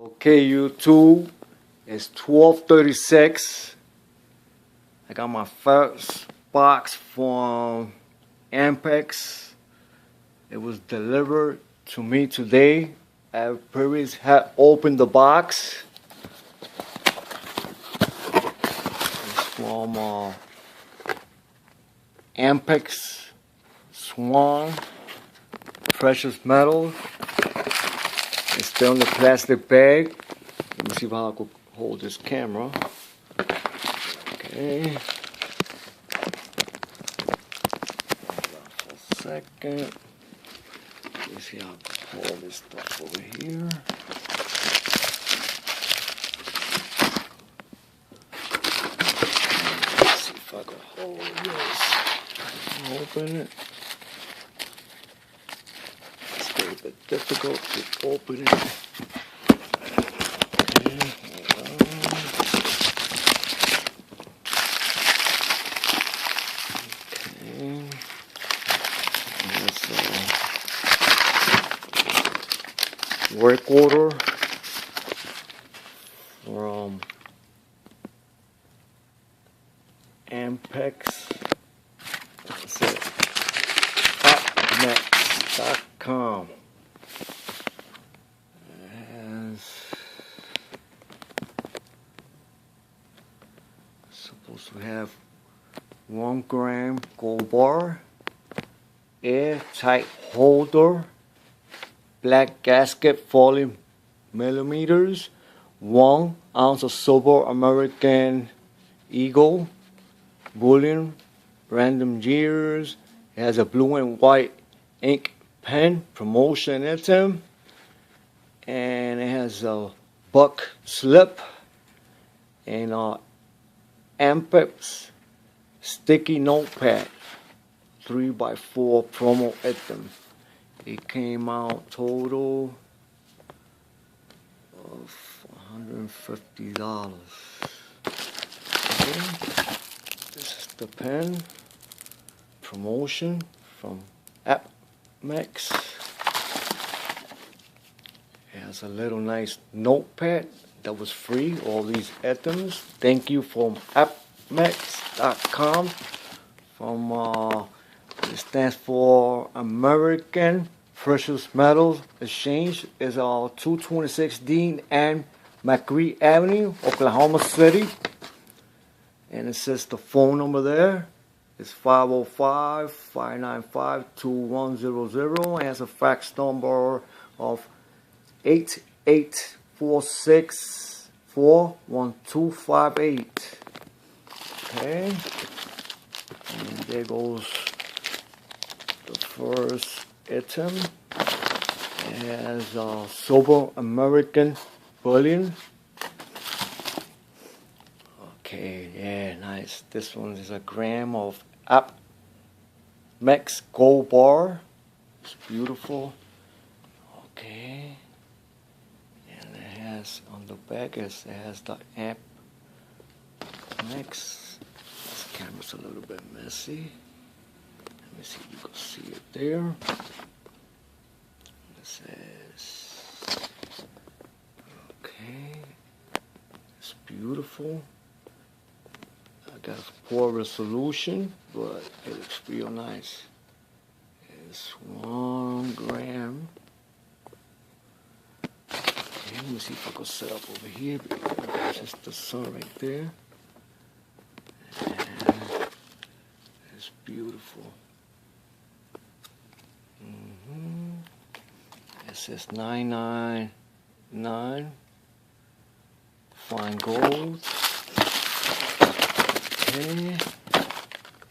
Okay, YouTube, it's 12:36. I got my first box from Apmex. It was delivered to me today. I previously had opened the box. It's from Apmex Swan Precious Metal. It's still in the plastic bag. Let me see how I could hold this camera. Okay. For a second. Let's see how I can hold this stuff over here. Let's see if I can hold this. Open it. It's a little bit difficult to open it. Work order from Apmex. That's it. Apmex.com. Supposed to have 1 gram gold bar, airtight holder, black gasket 40 millimeters, 1 ounce of silver American Eagle, bullion, random years. It has a blue and white ink pen, promotion item, and it has a buck slip and Apmex sticky notepad 3x4 promo item. It came out total of $150. Okay. This is the pen promotion from Apmex. It has a little nice notepad that was free. All these items. Thank you from Apmex.com. From it stands for American Precious Metals Exchange. It's 226 Dean and McCree Avenue, Oklahoma City. And it says the phone number there. It's 505-595-2100. It has a fax number of 8846-41258. Okay. And there goes the first item. It has silver American bullion. Okay, yeah, nice. This one is a gram of Apmex gold bar. It's beautiful. Okay. And it has on the back it has the Apmex. This camera's a little bit messy. Let me see if you can see it there. It says, okay, it's beautiful. I got a poor resolution, but it looks real nice. It's 1 gram. Okay, let me see if I can set up over here. It's just the sun right there. And it's beautiful. It says 999 fine gold. Okay.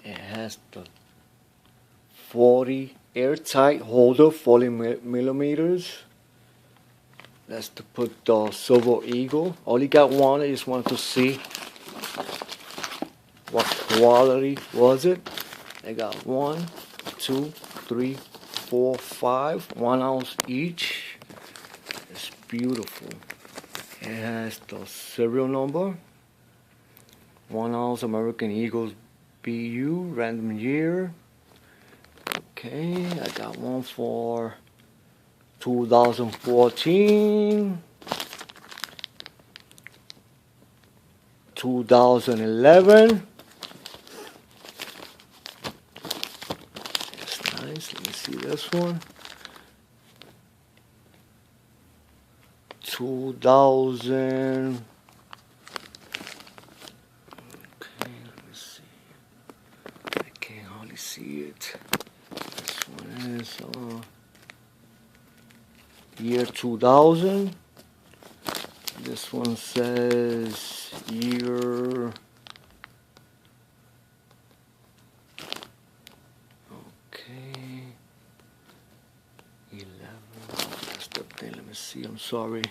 It has the 40 airtight holder, 40 millimeters. That's to put the silver eagle. Only got one. I just wanted to see what quality was it. I got 1, 2, 3, 4, 5, 1 ounce each. It's beautiful. It has the serial number. 1 ounce American Eagles BU, random year. Okay, I got one for 2014. 2011. It's nice. Let me see this one. 2000. Okay, let me see. I can't hardly see it. This one is year 2000. This one says year. Okay. 11. That's the thing. Let me see. I'm sorry.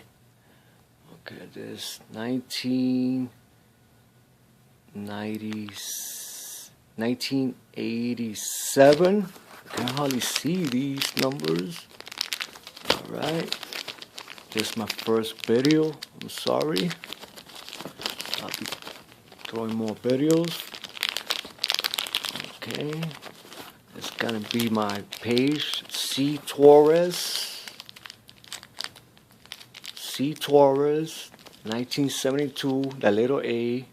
Okay, this 1987. I can hardly see these numbers. Alright. This is my first video. I'm sorry. I'll be throwing more videos. Okay. It's gonna be my page. C Torres. C Torres 1972, the letter A,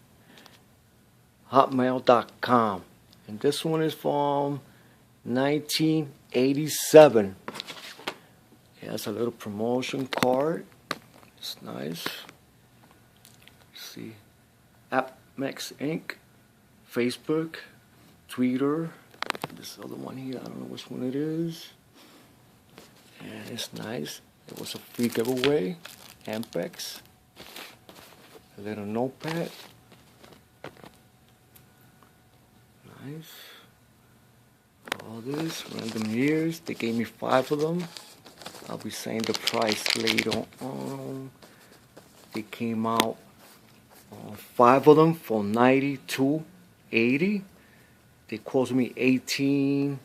hotmail.com. And this one is from 1987. It has a little promotion card. It's nice. See, Apmex Inc., Facebook, Twitter. This other one here, I don't know which one it is. And it's nice. It was a free giveaway. Apmex. A little notepad. Nice. All this, random years. They gave me 5 of them. I'll be saying the price later on. They came out 5 of them for $92.80. They cost me $18.56,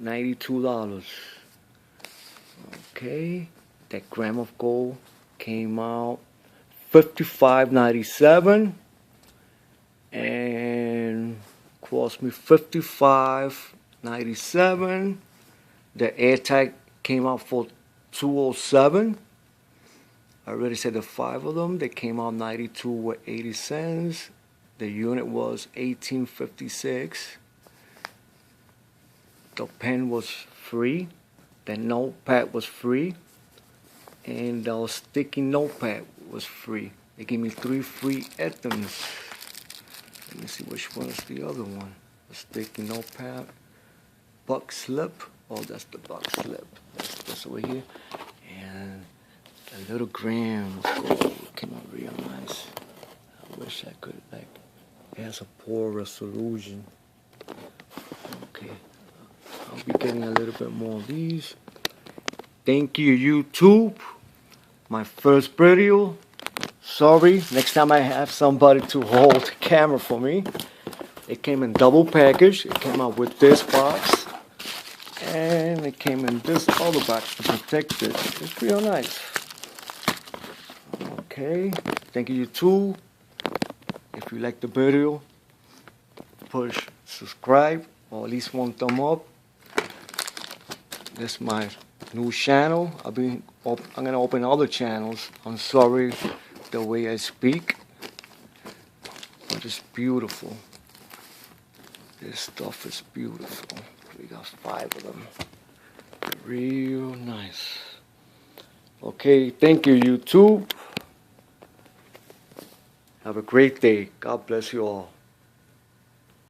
$92. Okay, that gram of gold came out $55.97 and cost me $55.97. The air tag came out for $207. I already said the 5 of them. They came out $92.80. The unit was $18.56. The pen was free. The notepad was free. And the sticky notepad was free. They gave me 3 free items. Let me see which one is the other one. The sticky notepad. Buck slip. Oh, that's the buck slip. That's this over here. And a little gram of gold came out real nice. I wish I could, like, it has a poor resolution. Okay, I'll be getting a little bit more of these. Thank you, YouTube. My first video. Sorry, next time I have somebody to hold the camera for me. It came in double package. It came out with this box. And it came in this other box to protect it. It's real nice. Okay, thank you YouTube. If you like the video, push subscribe or at least one thumb up. This is my new channel. I'm gonna open other channels. I'm sorry the way I speak, but it's beautiful. This stuff is beautiful. We got 5 of them. Real nice. Okay, thank you YouTube. Have a great day. God bless you all.